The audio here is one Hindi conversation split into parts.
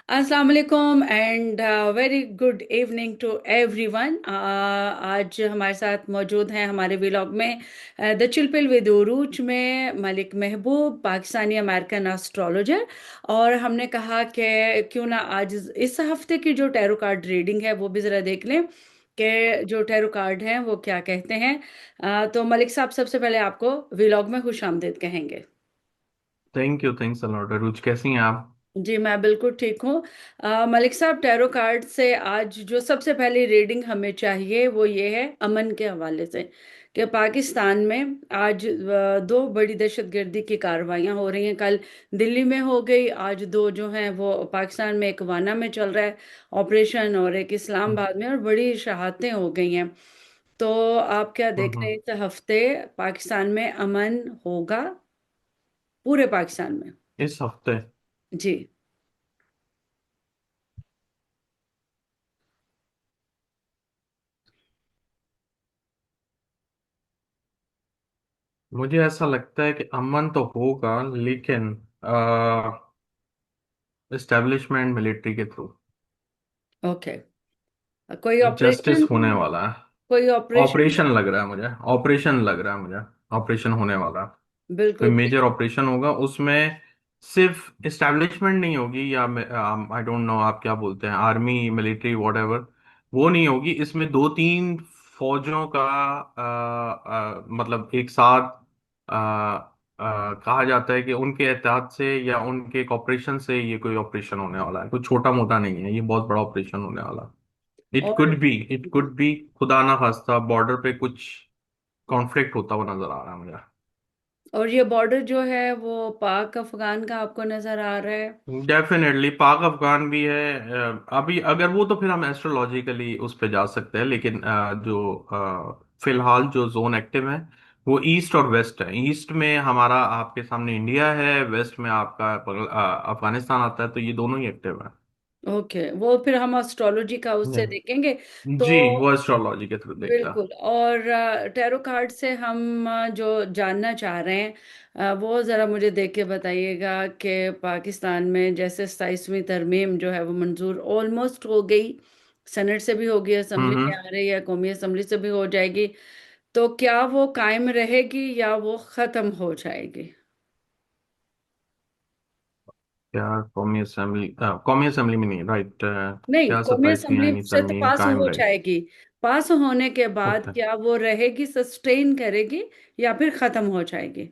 अस्सलाम वालेकुम and very good evening to everyone. आज हमारे साथ मौजूद हैं हमारे व्लॉग में द चिलपिल विद उरूज में मलिक महबूब, पाकिस्तानी अमेरिकन एस्ट्रोलॉजर। और हमने कहा कि क्यों ना आज इस हफ्ते की जो टैरो कार्ड रीडिंग है वो भी ज़रा देख लें कि जो टैरो कार्ड हैं वो क्या कहते हैं। तो मलिक साहब, सबसे पहले आपको व्लॉग में खुश आमदीद कहेंगे। Thank you, thanks a lot. रुच कैसी हैं आप? जी, मैं बिल्कुल ठीक हूँ। मलिक साहब, टैरो कार्ड से आज जो सबसे पहली रीडिंग हमें चाहिए वो ये है अमन के हवाले से कि पाकिस्तान में आज दो बड़ी दहशतगर्दी की कार्रवाइयाँ हो रही हैं। कल दिल्ली में हो गई, आज दो जो हैं वो पाकिस्तान में, एक वाना में चल रहा है ऑपरेशन और एक इस्लामाबाद में, और बड़ी शहादतें हो गई हैं। तो आप क्या देख रहे हम्म। हैं इस हफ्ते पाकिस्तान में अमन होगा, पूरे पाकिस्तान में? इस हफ्ते जी। मुझे ऐसा लगता है कि अमन तो होगा, लेकिन एस्टेब्लिशमेंट मिलिट्री के थ्रू ओके। कोई जस्टिस ऑपरेशन? होने वाला है। कोई ऑपरेशन? ऑपरेशन लग रहा है मुझे, ऑपरेशन लग रहा है मुझे। ऑपरेशन होने वाला है। कोई बिल्कुल ठीक। मेजर ऑपरेशन होगा उसमें। सिर्फ एस्टेब्लिशमेंट नहीं होगी, या आई डोंट नो आप क्या बोलते हैं, आर्मी मिलिट्री वॉट एवर, वो नहीं होगी। इसमें दो तीन फौजों का मतलब एक साथ कहा जाता है कि उनके एहतियात से या उनके कॉपरेशन से ये कोई ऑपरेशन होने वाला है। कोई छोटा मोटा नहीं है, ये बहुत बड़ा ऑपरेशन होने वाला है। और इट कुड बी, खुदा ना खास्ता बॉर्डर पे कुछ कॉन्फ्लिक्ट होता हुआ नजर आ रहा है मुझे। और ये बॉर्डर जो है वो पाक अफगान का आपको नजर आ रहा है? डेफिनेटली पाक अफगान भी है। अभी अगर वो तो फिर हम एस्ट्रोलॉजिकली उस पे जा सकते हैं, लेकिन फिलहाल जो जोन एक्टिव है वो ईस्ट और वेस्ट है। ईस्ट में हमारा आपके सामने इंडिया है, वेस्ट में आपका अफगानिस्तान आता है, तो ये दोनों ही एक्टिव है। ओके, वो फिर हम एस्ट्रोलॉजी का उससे देखेंगे। तो जी, वो एस्ट्रोलॉजी के थ्रू देखता है। बिल्कुल। और टैरो कार्ड से हम जो जानना चाह रहे हैं, वो ज़रा मुझे देख के बताइएगा कि पाकिस्तान में जैसे 27वीं तरमीम जो है वो मंजूर ऑलमोस्ट हो गई, सेनेट से भी हो गई, असेंबली में हम्म। आ रही है, कौमी असेंबली से भी हो जाएगी। तो क्या वो कायम रहेगी या वो ख़त्म हो जाएगी? क्या कौमी असेंबली में नहीं, राइट? नहीं, क्या कौमी 27वीं असेंबली आईनी से तो तरमीम पास कायम हो रहे? जाएगी। पास होने के बाद ओके। क्या वो रहेगी, सस्टेन करेगी, या फिर खत्म हो जाएगी?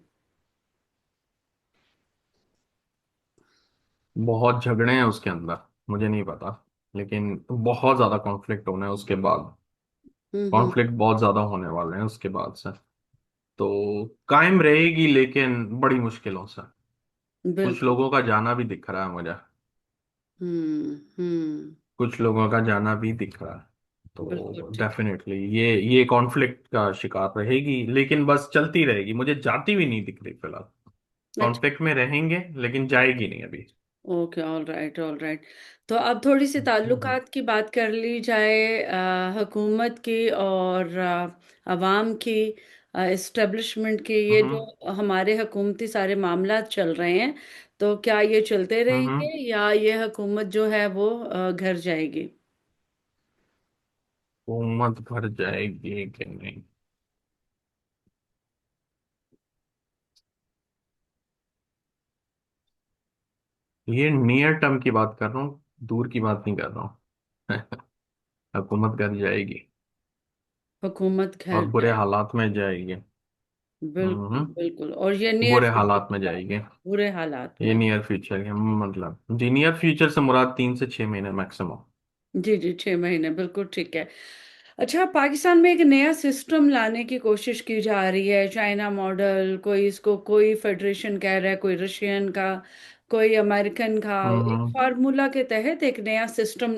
बहुत झगड़े हैं उसके अंदर, मुझे नहीं पता, लेकिन बहुत ज्यादा कॉन्फ्लिक्ट होना है उसके बाद। हम्म। कॉन्फ्लिक्ट बहुत ज्यादा होने वाले हैं उसके बाद से। तो कायम रहेगी, लेकिन बड़ी मुश्किलों से। कुछ बिल्कुल। लोगों का जाना भी दिख रहा है मुझे। हम्म। कुछ लोगों का जाना भी दिख रहा है। बिल्कुल तो ठीक। डेफिनेटली ये कॉन्फ्लिक्ट का शिकार रहेगी, लेकिन बस चलती रहेगी। मुझे जाती भी नहीं दिख रही फिलहाल। अच्छा। कॉन्फ्लिक्ट में रहेंगे, लेकिन जाएगी नहीं अभी। Okay, all right, all right. तो अब थोड़ी सी हम्म। ताल्लुकात की बात कर ली जाए, हुकूमत की और अवाम की, इस्टेब्लिशमेंट की। ये हम्म। जो हमारे हुकूमती सारे मामला चल रहे हैं, तो क्या ये चलते हम्म। रहेंगे या ये हुकूमत जो है वो घर जाएगी? हुकूमत भर जाएगी कि नहीं? ये नियर टर्म की बात कर रहा हूँ, दूर की बात नहीं कर रहा हूँ। हुकूमत कर जाएगी, हुकूमत और घर बुरे जाए। हालात में जाएगी। बिल्कुल हम्म। बिल्कुल। और ये नियर बुरे फ्यूचर हालात में की बात जाएगी। है, बुरे हालात ये में? नियर फ्यूचर है, मतलब जी, नियर फ्यूचर से मुराद 3 से 6 महीने मैक्सिमम। जी जी, 6 महीने, बिल्कुल ठीक है। अच्छा, पाकिस्तान में एक नया सिस्टम लाने की कोशिश की जा रही है, चाइना मॉडल। कोई इसको, कोई फेडरेशन कह रहा है, कोई रशियन का, कोई अमेरिकन का। एक हम्म। फार्मूला के तहत एक नया सिस्टम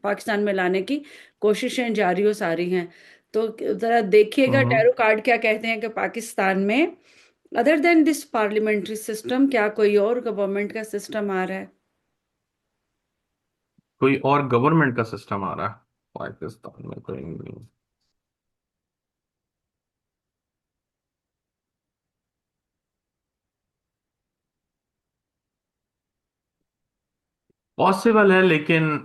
पाकिस्तान में लाने की कोशिशें जारी हो सारी हैं। तो जरा देखिएगा हम्म। टैरो कार्ड क्या कहते हैं कि पाकिस्तान में other than this parliamentary system क्या कोई और गवर्नमेंट का सिस्टम आ रहा है? कोई और गवर्नमेंट का सिस्टम आ रहा है पाकिस्तान में? कोई नहीं। पॉसिबल है, लेकिन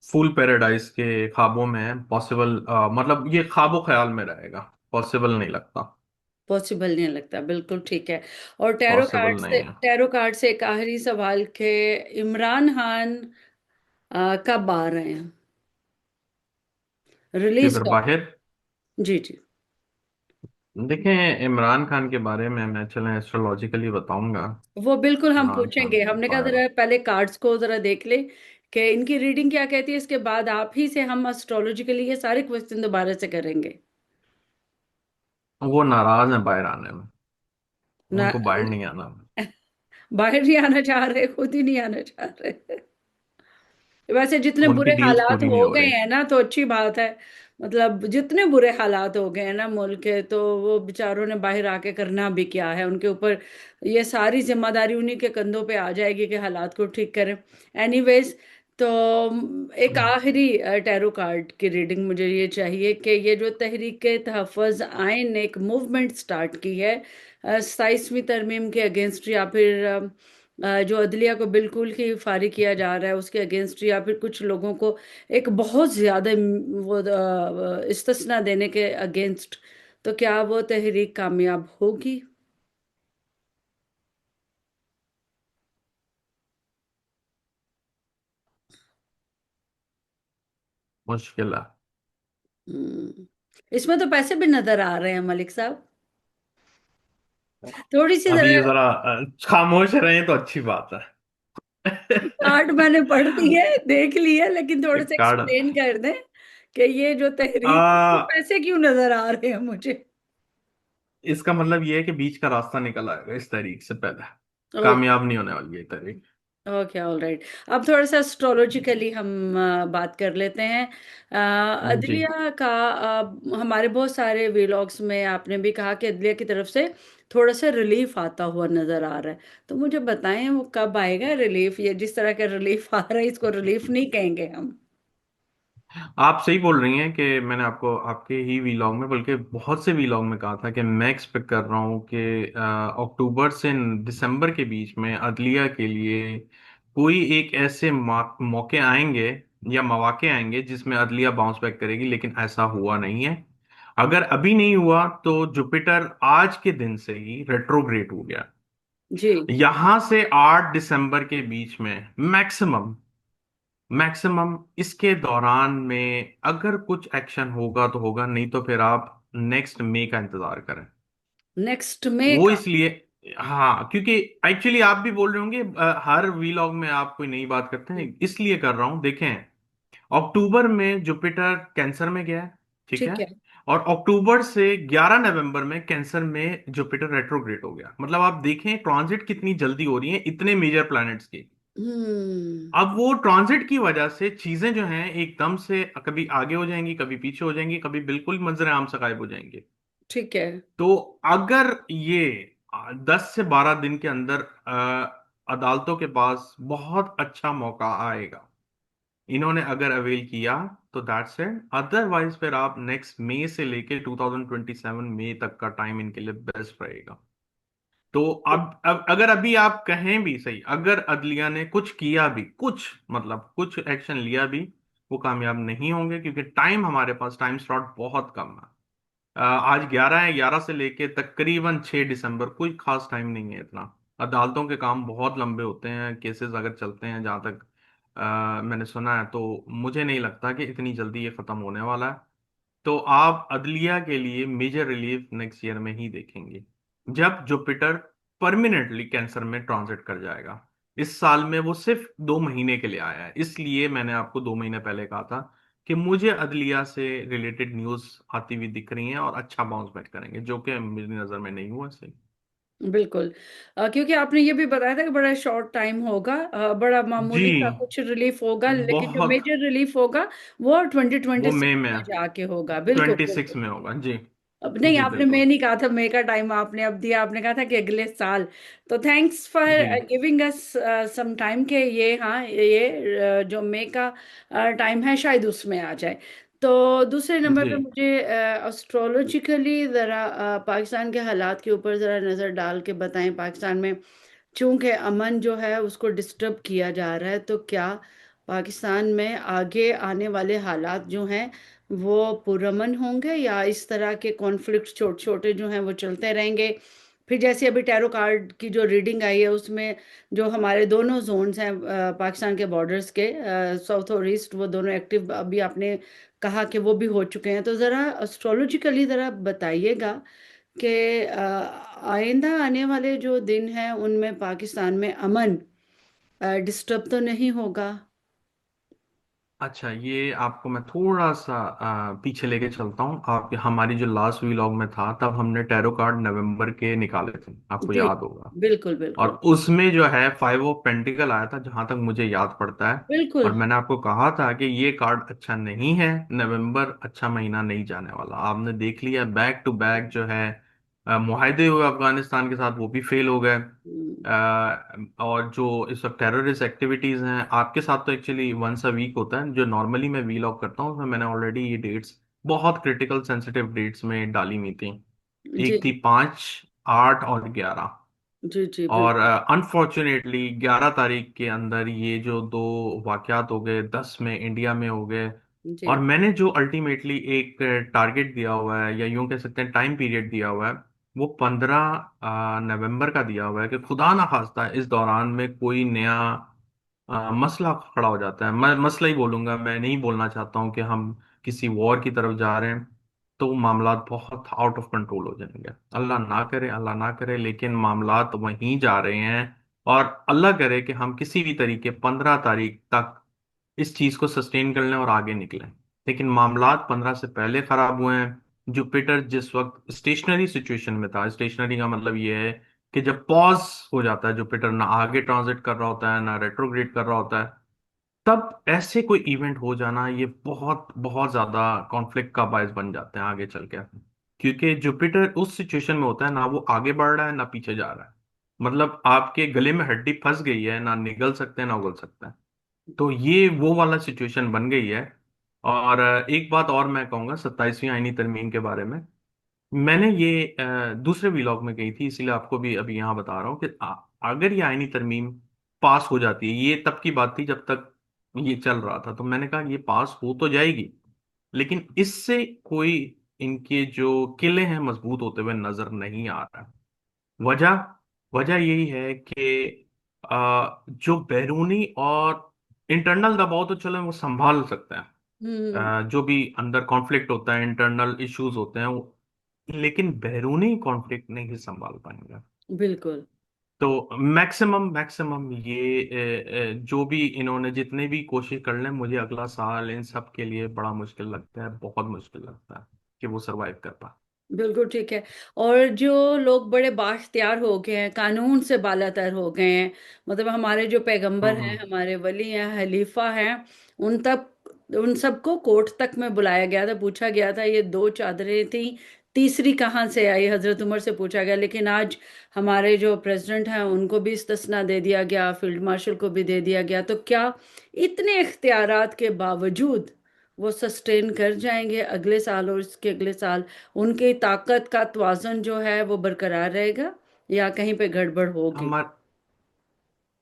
फूल पैराडाइज के ख्वाबों में है। पॉसिबल मतलब ये ख्वाबो ख्याल में रहेगा, पॉसिबल नहीं लगता। पॉसिबल नहीं लगता, बिल्कुल ठीक है। और पॉसिबल नहीं है। टैरो कार्ड से एक आखिरी सवाल के, इमरान खान कब आ रहे हैं, रिलीज किधर कब? बाहर? जी जी। देखें, इमरान खान के बारे में मैं चलें एस्ट्रोलॉजिकली बताऊंगा। वो बिल्कुल हम इमरान खान पूछेंगे, हमने कहा बाहर, जरा पहले कार्ड्स को जरा देख ले कि इनकी रीडिंग क्या कहती है, इसके बाद आप ही से हम एस्ट्रोलॉजिकली ये सारे क्वेश्चन दोबारा से करेंगे। वो नाराज हैं बाहर आने में। ना, उनको बाहर नहीं आना। बाहर नहीं आना चाह रहे, खुद ही नहीं आना चाह रहे। वैसे जितने उनकी बुरे डील्स हालात पूरी नहीं हो हो गए रही। हैं ना, तो अच्छी बात है। मतलब जितने बुरे हालात हो गए हैं ना मुल्क के, तो वो बेचारों ने बाहर आके करना भी क्या है, उनके ऊपर ये सारी जिम्मेदारी उन्हीं के कंधों पे आ जाएगी कि हालात को ठीक करें। एनीवेज, तो एक आखिरी टैरो कार्ड की रीडिंग मुझे ये चाहिए कि ये जो तहरीक तहफ़्फ़ुज़ आइन ने एक मूवमेंट स्टार्ट की है 27वीं तरमीम के अगेंस्ट, या फिर जो अदलिया को बिल्कुल ही फारिग किया जा रहा है उसके अगेंस्ट, या फिर कुछ लोगों को एक बहुत ज्यादा वो इस्तिस्ना देने के अगेंस्ट, तो क्या वो तहरीक कामयाब होगी? मुश्किल है। इसमें तो पैसे भी नजर आ रहे हैं मलिक साहब, थोड़ी सी अभी जरा। ये जरा खामोश रहे तो अच्छी बात है। कार्ड मैंने पढ़ दी है, देख ली है, लेकिन थोड़े एक से कार्ड। एक्सप्लेन कर दें कि ये जो तहरीक, आ, पैसे क्यों नजर आ रहे हैं मुझे? इसका मतलब ये है कि बीच का रास्ता निकल आएगा इस तारीख से पहले। ओके। कामयाब नहीं होने वाली ये तारीख। Okay, all right. अब थोड़ा सा एस्ट्रोलॉजिकली हम बात कर लेते हैं। जी। अदलिया का हमारे बहुत सारे व्लॉग्स में आपने भी कहा कि अदलिया की तरफ से थोड़ा सा रिलीफ आता हुआ नजर आ रहा है, तो मुझे बताएं वो कब आएगा रिलीफ? ये जिस तरह का रिलीफ आ रहा है, इसको रिलीफ नहीं कहेंगे हम। आप सही बोल रही हैं कि मैंने आपको आपके ही वीलॉग में, बल्कि बहुत से वीलॉग में कहा था कि मैं एक्सपेक्ट कर रहा हूँ कि अक्टूबर से दिसंबर के बीच में अदलिया के लिए कोई एक ऐसे मौके आएंगे या मौके आएंगे जिसमें अदलिया बाउंस बैक करेगी, लेकिन ऐसा हुआ नहीं है। अगर अभी नहीं हुआ तो जुपिटर आज के दिन से ही रेट्रोग्रेड हो गया। जी। यहां से 8 दिसंबर के बीच में मैक्सिमम मैक्सिमम इसके दौरान में अगर कुछ एक्शन होगा तो होगा, नहीं तो फिर आप नेक्स्ट मई का इंतजार करें। नेक्स्ट में वो का? इसलिए, हाँ, क्योंकि एक्चुअली आप भी बोल रहे होंगे हर वीलॉग में आप कोई नई बात करते हैं, इसलिए कर रहा हूं। देखें, अक्टूबर में जुपिटर कैंसर में गया है, ठीक है। ठीक है। और अक्टूबर से 11 नवंबर में कैंसर में जुपिटर रेट्रोग्रेड हो गया। मतलब आप देखें ट्रांजिट कितनी जल्दी हो रही है इतने मेजर प्लैनेट्स की। हम्म। अब वो ट्रांजिट की वजह से चीजें जो हैं एकदम से कभी आगे हो जाएंगी, कभी पीछे हो जाएंगी, कभी बिल्कुल मंजर आम से गायब हो जाएंगे। ठीक है। तो अगर ये 10 से 12 दिन के अंदर अदालतों के पास बहुत अच्छा मौका आएगा, इन्होंने अगर अवेल किया तो दैट्स इट। अदरवाइज फिर आप नेक्स्ट मई से लेके 2027 मई तक का टाइम इनके लिए बेस्ट रहेगा। तो अब अगर अभी आप कहें भी सही, अगर अदलिया ने कुछ किया भी, कुछ मतलब कुछ एक्शन लिया भी, वो कामयाब नहीं होंगे, क्योंकि टाइम हमारे पास टाइम स्लॉट बहुत कम है। आज 11 है, 11 से लेके तकरीबन 6 दिसंबर कोई खास टाइम नहीं है इतना। अदालतों के काम बहुत लंबे होते हैं, केसेस अगर चलते हैं जहां तक मैंने सुना है, तो मुझे नहीं लगता कि इतनी जल्दी ये खत्म होने वाला है। तो आप अदलिया के लिए मेजर रिलीफ नेक्स्ट ईयर में ही देखेंगे, जब जुपिटर परमानेंटली कैंसर में ट्रांजिट कर जाएगा। इस साल में वो सिर्फ 2 महीने के लिए आया है, इसलिए मैंने आपको 2 महीने पहले कहा था कि मुझे अदलिया से रिलेटेड न्यूज आती हुई दिख रही हैं और अच्छा बाउंस बैक करेंगे, जो कि मेरी नजर में नहीं हुआ सही। बिल्कुल। क्योंकि आपने ये भी बताया था कि बड़ा शॉर्ट टाइम होगा, बड़ा जी। मामूली सा कुछ रिलीफ होगा, लेकिन जो बहुत। मेजर रिलीफ होगा वो ट्वेंटी ट्वेंटी वो मई सिक्स में, में जाके होगा। बिल्कुल 26 बिल्कुल। में होगा जी। अब नहीं, जी आपने मैं बिल्कुल। नहीं कहा था, मई का टाइम आपने अब दिया, आपने कहा था कि अगले साल। तो थैंक्स फॉर जी गिविंग अस सम टाइम के ये, हाँ, ये जो मई का टाइम है शायद उसमें आ जाए। तो दूसरे नंबर जी। पे मुझे एस्ट्रोलॉजिकली ज़रा पाकिस्तान के हालात के ऊपर ज़रा नज़र डाल के बताएं। पाकिस्तान में चूंकि अमन जो है उसको डिस्टर्ब किया जा रहा है, तो क्या पाकिस्तान में आगे आने वाले हालात जो हैं वो पुरअमन होंगे, या इस तरह के कॉन्फ्लिक्ट छोटे छोटे जो हैं वो चलते रहेंगे? फिर जैसे अभी टैरो कार्ड की जो रीडिंग आई है उसमें जो हमारे दोनों जोन्स हैं पाकिस्तान के बॉर्डर्स के, साउथ और ईस्ट, वो दोनों एक्टिव अभी आपने कहा कि वो भी हो चुके हैं। तो ज़रा एस्ट्रोलॉजिकली ज़रा बताइएगा कि आइंदा आने वाले जो दिन हैं उनमें पाकिस्तान में अमन डिस्टर्ब तो नहीं होगा? अच्छा, ये आपको मैं थोड़ा सा पीछे लेके चलता हूँ। आप हमारी जो लास्ट व्लॉग में था तब हमने टैरो कार्ड नवंबर के निकाले थे, आपको जी, याद होगा। बिल्कुल और बिल्कुल। उसमें जो है फाइव ऑफ पेंटिकल आया था, जहां तक मुझे याद पड़ता है। और बिल्कुल। मैंने आपको कहा था कि ये कार्ड अच्छा नहीं है, नवंबर अच्छा महीना नहीं जाने वाला। आपने देख लिया बैक टू बैक जो है मुआहदे हुए अफगानिस्तान के साथ, वो भी फेल हो गए। हम्म, और जो इस वक्त टेररिस्ट एक्टिविटीज हैं आपके साथ, तो एक्चुअली वंस अ वीक होता है जो नॉर्मली मैं वीलॉग करता हूँ, उसमें मैंने ऑलरेडी ये डेट्स बहुत क्रिटिकल सेंसिटिव डेट्स में डाली हुई थी। जी एक थी 5, 8 और 11। जी जी और बिल्कुल। अनफॉर्चुनेटली 11 तारीख के अंदर ये जो दो वाकयात हो गए, 10 में इंडिया में हो गए। और जी। मैंने जो अल्टीमेटली एक टारगेट दिया हुआ है, या यूं कह सकते हैं टाइम पीरियड दिया हुआ है, वो 15 नवंबर का दिया हुआ है कि खुदा ना खास्ता इस दौरान में कोई नया मसला खड़ा हो जाता है। मैं मसला ही बोलूंगा, मैं नहीं बोलना चाहता हूं कि हम किसी वॉर की तरफ जा रहे हैं। तो मामलात बहुत आउट ऑफ कंट्रोल हो जाएंगे। अल्लाह ना करे, अल्लाह ना करे, लेकिन मामलात वहीं जा रहे हैं। और अल्लाह करे कि हम किसी भी तरीके 15 तारीख तक इस चीज को सस्टेन कर लें और आगे निकलें। लेकिन मामलात 15 से पहले खराब हुए हैं। जुपिटर जिस वक्त स्टेशनरी सिचुएशन में था, स्टेशनरी का मतलब ये है कि जब पॉज हो जाता है जुपिटर, ना आगे ट्रांजिट कर रहा होता है ना रेट्रोग्रेड कर रहा होता है, तब ऐसे कोई इवेंट हो जाना ये बहुत बहुत ज्यादा कॉन्फ्लिक्ट का बायस बन जाते हैं आगे चल के। क्योंकि जुपिटर उस सिचुएशन में होता है, ना वो आगे बढ़ रहा है ना पीछे जा रहा है। मतलब आपके गले में हड्डी फंस गई है, ना निगल सकते हैं ना उगल सकते हैं। तो ये वो वाला सिचुएशन बन गई है। और एक बात और मैं कहूंगा 27वीं आईनी तरमीम के बारे में। मैंने ये दूसरे व्लॉग में कही थी, इसीलिए आपको भी अभी यहाँ बता रहा हूँ कि अगर ये आईनी तरमीम पास हो जाती है, ये तब की बात थी जब तक ये चल रहा था, तो मैंने कहा ये पास हो तो जाएगी, लेकिन इससे कोई इनके जो किले हैं मजबूत होते हुए नजर नहीं आ रहा। वजह वजह यही है कि जो बैरूनी और इंटरनल दबाव तो चलो वो संभाल सकते हैं। हम्म। जो भी अंदर कॉन्फ्लिक्ट होता है, इंटरनल इश्यूज होते हैं लेकिन बैरूनी कॉन्फ्लिक्ट नहीं संभाल पाएंगे। बिल्कुल। तो मैक्सिमम मैक्सिमम ये जो भी इन्होंने जितने भी कोशिश कर लें, मुझे अगला साल इन सब के लिए बड़ा मुश्किल लगता है, बहुत मुश्किल लगता है कि वो सरवाइव कर पाए। बिल्कुल ठीक है। और जो लोग बड़े बाख्तियार हो गए हैं, कानून से बालातर हो गए हैं, मतलब हमारे जो पैगंबर हैं, हम्म। हमारे वली हैं, खलीफा हैं, उन तक, उन सबको कोर्ट तक में बुलाया गया था, पूछा गया था ये दो चादरें थी, तीसरी कहाँ से आई, हजरत उमर से पूछा गया। लेकिन आज हमारे जो प्रेसिडेंट हैं उनको भी इस्तिस्ना दे दिया गया, फील्ड मार्शल को भी दे दिया गया। तो क्या इतने इख्तियारात के बावजूद वो सस्टेन कर जाएंगे अगले साल और इसके अगले साल? उनकी ताकत का तवाज़ुन जो है वो बरकरार रहेगा, या कहीं पे गड़बड़ होगी? हमारे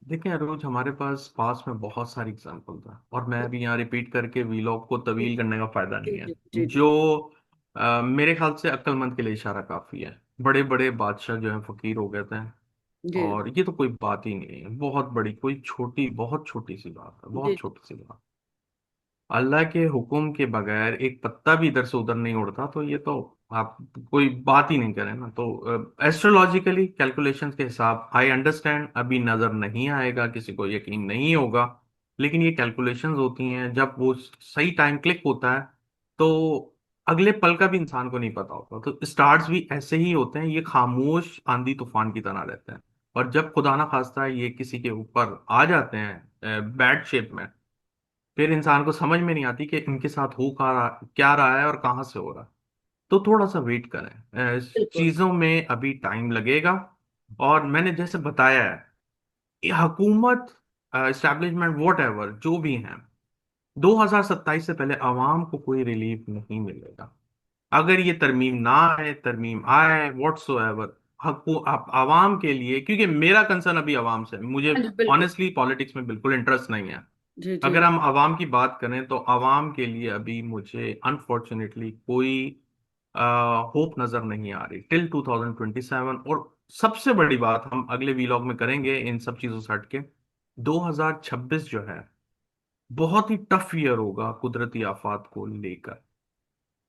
देखिए रोज हमारे पास में बहुत सारी एग्जांपल था, और मैं अभी यहाँ रिपीट करके वीलॉग को जी तवील करने का फायदा नहीं है। जी जी जी जो मेरे ख्याल से अक्लमंद के लिए इशारा काफी है। बड़े बड़े बादशाह जो हैं फकीर हो गए थे। जी और ये तो कोई बात ही नहीं है, बहुत बड़ी कोई छोटी, बहुत छोटी सी बात है, जी बहुत जी छोटी सी बात। अल्लाह के हुक्म के बगैर एक पत्ता भी इधर से उधर नहीं उड़ता, तो ये तो आप कोई बात ही नहीं करें ना। तो एस्ट्रोलॉजिकली कैलकुलेशंस के हिसाब, आई अंडरस्टैंड अभी नजर नहीं आएगा, किसी को यकीन नहीं होगा, लेकिन ये कैलकुलेशंस होती हैं। जब वो सही टाइम क्लिक होता है तो अगले पल का भी इंसान को नहीं पता होता। तो स्टार्स भी ऐसे ही होते हैं, ये खामोश आंधी तूफान की तरह रहते हैं। और जब खुदा ना खास्ता ये किसी के ऊपर आ जाते हैं बैड शेप में, फिर इंसान को समझ में नहीं आती कि इनके साथ हो क्या रहा है और कहाँ से हो रहा है। तो थोड़ा सा वेट करें, इस बिल्कुल। चीजों में अभी टाइम लगेगा। और मैंने जैसे बताया है, ये हुकूमत, एस्टेब्लिशमेंट, वॉट एवर जो भी हैं, 2027 से पहले आवाम को कोई रिलीफ नहीं मिलेगा। अगर ये तरमीम ना आए, तरमीम आए व्हाट्सोएवर, आवाम के लिए, क्योंकि मेरा कंसर्न अभी आवाम से है। मुझे हाँ जी, बिल्कुल। ऑनेस्टली पॉलिटिक्स में बिल्कुल इंटरेस्ट नहीं है। जी जी। अगर हम आवाम की बात करें तो आवाम के लिए अभी मुझे अनफॉर्चुनेटली कोई होप नजर नहीं आ रही टिल 2027। और सबसे बड़ी बात हम अगले वीलॉग में करेंगे इन सब चीजों से हटके। 2026 जो है बहुत ही टफ ईयर होगा कुदरती आफात को लेकर।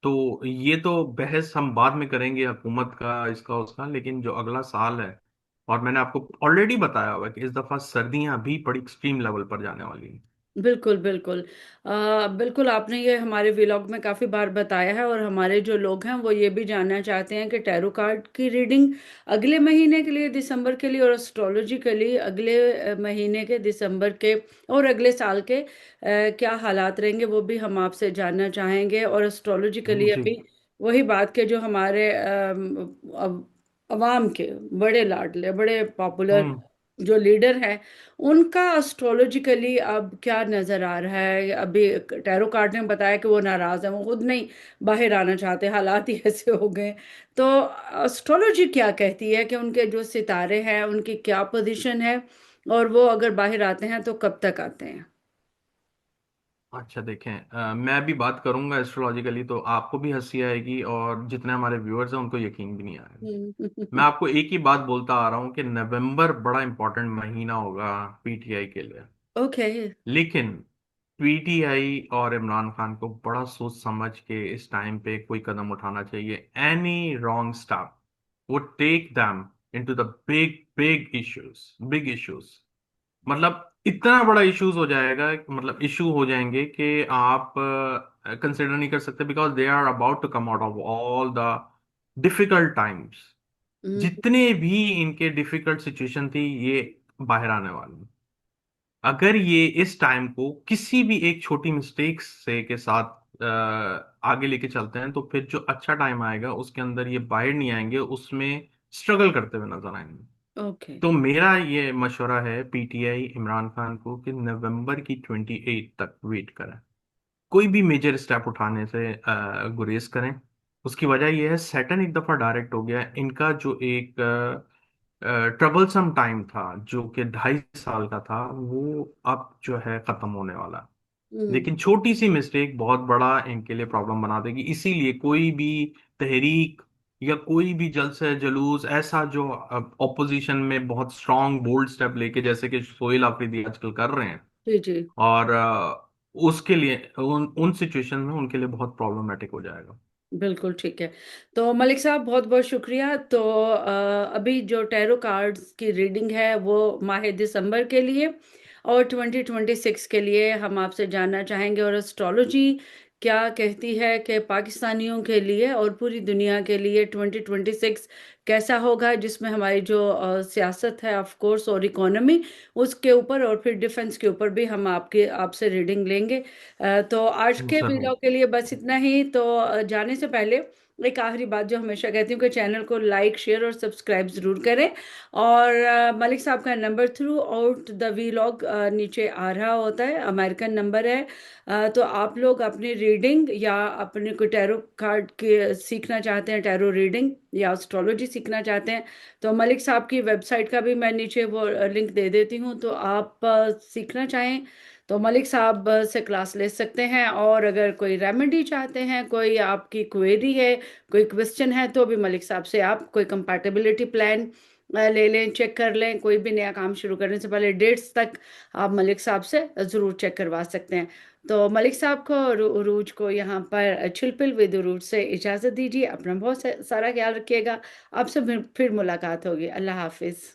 तो ये तो बहस हम बाद में करेंगे हुकूमत का, इसका उसका, लेकिन जो अगला साल है, और मैंने आपको ऑलरेडी बताया हुआ है कि इस दफा सर्दियां भी बड़ी एक्सट्रीम लेवल पर जाने वाली हैं। बिल्कुल बिल्कुल। बिल्कुल आपने ये हमारे व्लॉग में काफ़ी बार बताया है, और हमारे जो लोग हैं वो ये भी जानना चाहते हैं कि टैरो कार्ड की रीडिंग अगले महीने के लिए, दिसंबर के लिए, और एस्ट्रोलॉजी के लिए अगले महीने के दिसंबर के और अगले साल के क्या हालात रहेंगे, वो भी हम आपसे जानना चाहेंगे। और एस्ट्रोलॉजी के लिए जी। अभी वही बात के जो हमारे अवाम के बड़े लाडले, बड़े पॉपुलर हम्म। जो लीडर हैं, उनका एस्ट्रोलॉजिकली अब क्या नजर आ रहा है। अभी टैरो कार्ड ने बताया कि वो नाराज है, वो खुद नहीं बाहर आना चाहते, हालात ही ऐसे हो गए। तो एस्ट्रोलॉजी क्या कहती है कि उनके जो सितारे हैं उनकी क्या पोजीशन है, और वो अगर बाहर आते हैं तो कब तक आते हैं। अच्छा देखें, मैं भी बात करूंगा एस्ट्रोलॉजिकली तो आपको भी हंसी आएगी और जितने हमारे व्यूअर्स हैं उनको यकीन भी नहीं आएगा। मैं आपको एक ही बात बोलता आ रहा हूँ कि नवंबर बड़ा इंपॉर्टेंट महीना होगा पीटीआई के लिए। ओके। लेकिन पीटीआई और इमरान खान को बड़ा सोच समझ के इस टाइम पे कोई कदम उठाना चाहिए। Any wrong step would take them into the big issues। मतलब इतना बड़ा इश्यूज हो जाएगा, मतलब इशू हो जाएंगे कि आप कंसिडर नहीं कर सकते, because they are about to come out of all the difficult times. Hmm. जितने भी इनके डिफिकल्ट सिचुएशन थी, ये बाहर आने वाले हैं। अगर ये इस टाइम को किसी भी एक छोटी मिस्टेक से के साथ आगे लेके चलते हैं, तो फिर जो अच्छा टाइम आएगा उसके अंदर ये बाहर नहीं आएंगे, उसमें स्ट्रगल करते हुए नजर आएंगे। ओके। तो मेरा ये मशवरा है पीटीआई इमरान खान को कि नवंबर की 28 तक वेट करें। कोई भी मेजर स्टेप उठाने से गुरेज करें। उसकी वजह यह है, सैटर्न एक दफा डायरेक्ट हो गया। इनका जो एक ट्रबलसम टाइम था जो कि 2.5 साल का था, वो अब जो है खत्म होने वाला। हम्म। लेकिन छोटी सी मिस्टेक बहुत बड़ा इनके लिए प्रॉब्लम बना देगी। इसीलिए कोई भी तहरीक या कोई भी जल्द से जुलूस ऐसा जो ऑपोजिशन में बहुत स्ट्रांग बोल्ड स्टेप लेके, जैसे कि सोहेल आफरीदी आजकल कर रहे हैं, जी जी। और उसके लिए उन उन सिचुएशन में उनके लिए बहुत प्रॉब्लमेटिक हो जाएगा। बिल्कुल ठीक है। तो मलिक साहब बहुत बहुत शुक्रिया। तो अभी जो टैरो कार्ड्स की रीडिंग है वो माह दिसंबर के लिए और 2026 के लिए हम आपसे जानना चाहेंगे, और एस्ट्रोलॉजी क्या कहती है कि पाकिस्तानियों के लिए और पूरी दुनिया के लिए 2026 कैसा होगा, जिसमें हमारी जो सियासत है ऑफ कोर्स, और इकोनॉमी उसके ऊपर, और फिर डिफेंस के ऊपर भी हम आपके आपसे रीडिंग लेंगे। तो आज के जरूर। वीडियो के लिए बस इतना ही। तो जाने से पहले एक आखिरी बात जो हमेशा कहती हूँ कि चैनल को लाइक, शेयर और सब्सक्राइब जरूर करें। और मलिक साहब का number through out the vlog नीचे आ रहा होता है, अमेरिकन नंबर है। तो आप लोग अपनी रीडिंग या अपने कोई टैरो कार्ड के सीखना चाहते हैं, टैरो रीडिंग या एस्ट्रोलॉजी सीखना चाहते हैं, तो मलिक साहब की वेबसाइट का भी मैं नीचे वो लिंक दे देती हूँ। तो आप सीखना चाहें तो मलिक साहब से क्लास ले सकते हैं। और अगर कोई रेमेडी चाहते हैं, कोई आपकी क्वेरी है, कोई क्वेश्चन है, तो भी मलिक साहब से आप कोई कंपैटिबिलिटी प्लान ले लें, चेक कर लें। कोई भी नया काम शुरू करने से पहले डेट्स तक आप मलिक साहब से ज़रूर चेक करवा सकते हैं। तो मलिक साहब को और उरूज को यहाँ पर छिलपिल विद उरूज से इजाज़त दीजिए। अपना बहुत सारा ख्याल रखिएगा। आपसे फिर मुलाकात होगी। अल्लाह हाफिज़।